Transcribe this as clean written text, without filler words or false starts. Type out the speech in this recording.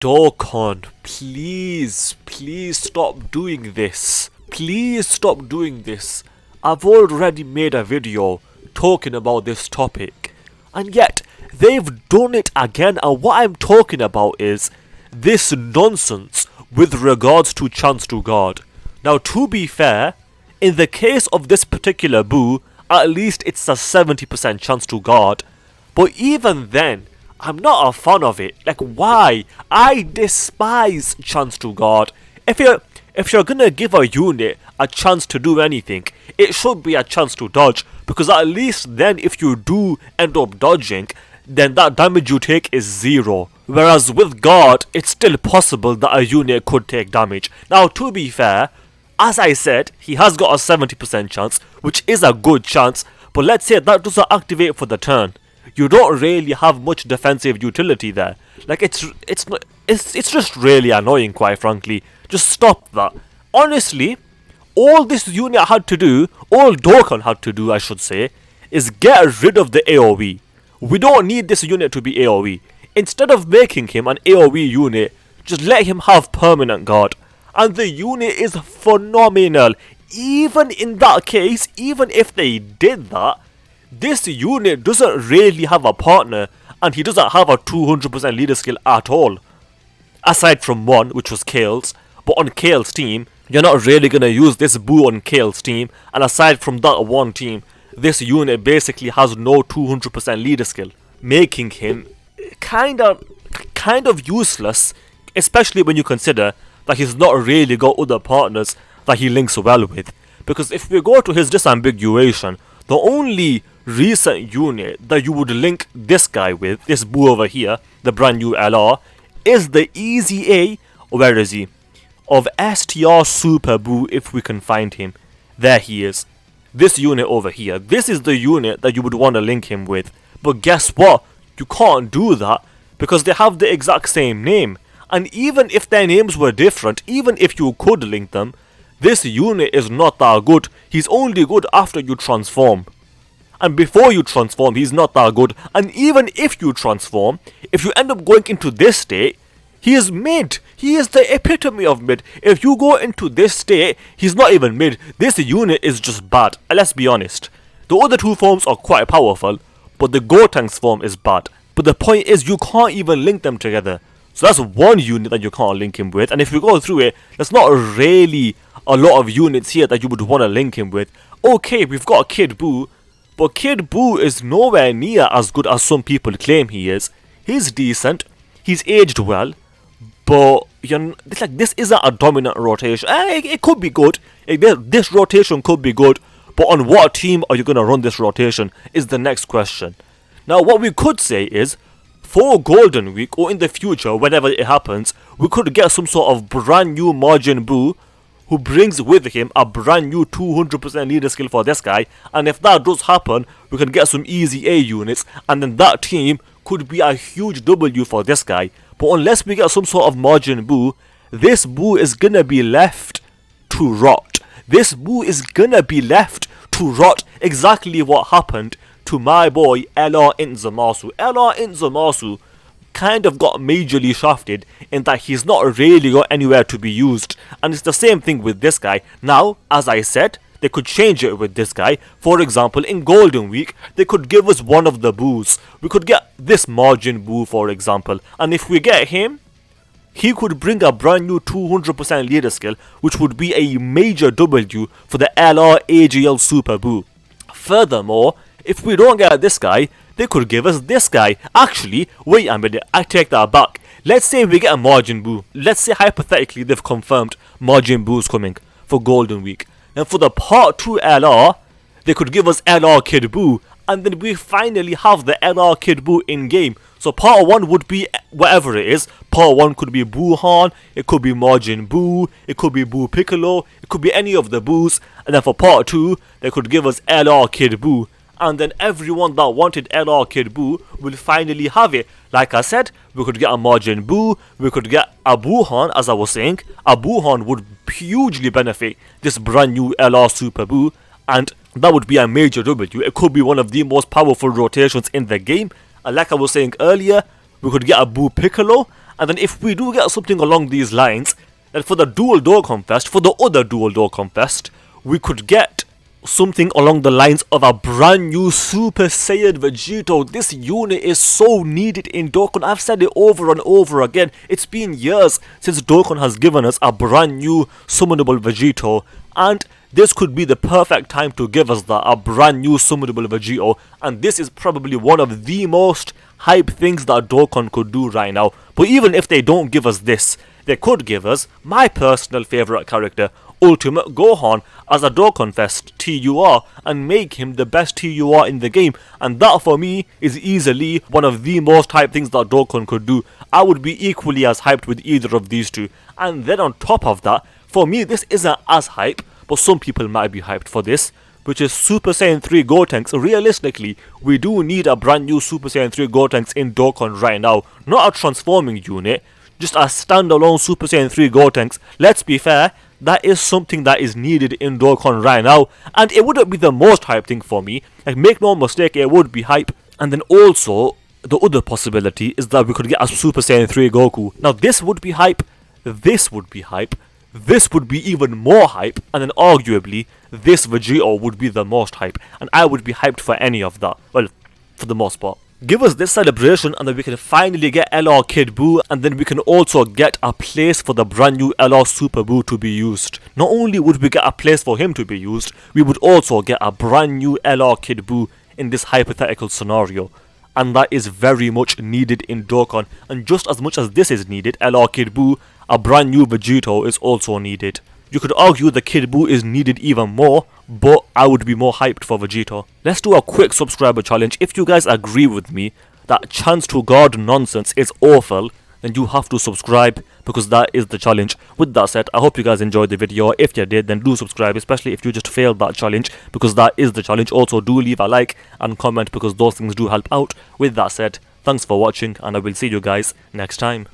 Dokkan, please stop doing this. Please stop doing this. I've already made a video talking about this topic, and yet they've done it again. And what I'm talking about is this nonsense with regards to chance to God. Now, to be fair, in the case of this particular boo, at least it's a 70% chance to God. But even then, I'm not a fan of it. Like, why? I despise chance to God. If you're gonna give a unit a chance to do anything, it should be a chance to dodge, because at least then if you do end up dodging, then that damage you take is 0. Whereas with God, it's still possible that a unit could take damage. Now, to be fair, as I said, he has got a 70% chance, which is a good chance, but let's say that doesn't activate for the turn. You don't really have much defensive utility there. Like, it's just really annoying, quite frankly. Just stop that. Honestly, all this unit had to do, all Dokkan had to do, I should say, is get rid of the AoE. We don't need this unit to be AoE. Instead of making him an AoE unit, just let him have permanent guard. And the unit is phenomenal. Even in that case, even if they did that, this unit doesn't really have a partner, and he doesn't have a 200% leader skill at all. Aside from one, which was Kale's, but on Kale's team, you're not really gonna use this boo on Kale's team, and aside from that one team, this unit basically has no 200% leader skill, making him kind of useless, especially when you consider that he's not really got other partners that he links well with. Because if we go to his disambiguation, the only recent unit that you would link this guy with, this boo over here, the brand new LR, is the Easy A, where is he? Of STR Super Boo, if we can find him. There he is. This unit over here. This is the unit that you would want to link him with. But guess what? You can't do that because they have the exact same name. And even if their names were different, even if you could link them, this unit is not that good. He's only good after you transform. And before you transform, he's not that good. And even if you transform, if you end up going into this state, he is mid. He is the epitome of mid. If you go into this state, he's not even mid. This unit is just bad. And let's be honest. The other two forms are quite powerful, but the Gotenks form is bad. But the point is, you can't even link them together. So that's one unit that you can't link him with. And if we go through it, there's not really a lot of units here that you would want to link him with. Okay, we've got Kid Boo, but Kid Boo is nowhere near as good as some people claim he is. He's decent, he's aged well, but it's like, this isn't a dominant rotation. It could be good. This rotation could be good, but on what team are you going to run this rotation is the next question. Now, what we could say is, for Golden Week, or in the future, whenever it happens, we could get some sort of brand new Majin Buu who brings with him a brand new 200% leader skill for this guy. And if that does happen, we can get some Easy A units, and then that team could be a huge W for this guy. But unless we get some sort of Majin Buu, this Buu is gonna be left to rot. This Buu is gonna be left to rot. Exactly what happened to my boy LR Inzamasu. LR Inzamasu kind of got majorly shafted in that he's not really got anywhere to be used. And it's the same thing with this guy. Now, as I said, they could change it with this guy. For example, in Golden Week, they could give us one of the boos. We could get this Majin Buu, for example. And if we get him, he could bring a brand new 200% leader skill, which would be a major W for the LR AGL Super Buu. Furthermore, if we don't get this guy, they could give us this guy. Actually, wait a minute, I take that back. Let's say we get a Majin Buu. Let's say hypothetically they've confirmed Majin Buu's coming for Golden Week. And for the Part 2 LR, they could give us LR Kid Buu. And then we finally have the LR Kid Buu in game. So Part 1 would be whatever it is. Part 1 could be Buuhan, it could be Majin Buu, it could be Buu Piccolo, it could be any of the Boos. And then for Part 2, they could give us LR Kid Buu. And then everyone that wanted LR Kid Buu will finally have it. Like I said, we could get a Majin Buu, we could get a Buuhan, as I was saying. A Buuhan would hugely benefit this brand new LR Super Buu, and that would be a major W. It could be one of the most powerful rotations in the game. And like I was saying earlier, we could get a Buu Piccolo, And then if we do get something along these lines, then for the dual Dokkan Fest, for the other dual Dokkan Fest, we could get something along the lines of a brand new Super Saiyan Vegito. This unit is so needed in Dokkan. I've said it over and over again. It's been years since Dokkan has given us a brand new summonable Vegito, and this could be the perfect time to give us that, a brand new summonable Vegito. And this is probably one of the most hype things that Dokkan could do right now. But even if they don't give us this, they could give us my personal favourite character, Ultimate Gohan, as a Dokkan Fest TUR, and make him the best TUR in the game. And that for me is easily one of the most hype things that Dokkan could do. I would be equally as hyped with either of these two. And then on top of that, for me this isn't as hype, but some people might be hyped for this, which is Super Saiyan 3 Gotenks. Realistically, we do need a brand new Super Saiyan 3 Gotenks in Dokkan right now. Not a transforming unit, just a standalone Super Saiyan 3 Gotenks. Let's be fair, that is something that is needed in Dokkan right now, and it wouldn't be the most hype thing for me. Like, make no mistake, it would be hype. And then also, the other possibility is that we could get a Super Saiyan 3 Goku. Now this would be hype, this would be hype, this would be even more hype, and then arguably, this Vegito would be the most hype, and I would be hyped for any of that. Well, for the most part. Give us this celebration and then we can finally get LR Kid Buu, and then we can also get a place for the brand new LR Super Buu to be used. Not only would we get a place for him to be used, we would also get a brand new LR Kid Buu in this hypothetical scenario. And that is very much needed in Dokkan. And just as much as this is needed, LR Kid Buu, a brand new Vegito is also needed. You could argue the Kid Buu is needed even more, but I would be more hyped for Vegito. Let's do a quick subscriber challenge. If you guys agree with me that chance to guard nonsense is awful, then you have to subscribe, because that is the challenge. With that said, I hope you guys enjoyed the video. If you did, then do subscribe, especially if you just failed that challenge, because that is the challenge. Also, do leave a like and comment, because those things do help out. With that said, thanks for watching, and I will see you guys next time.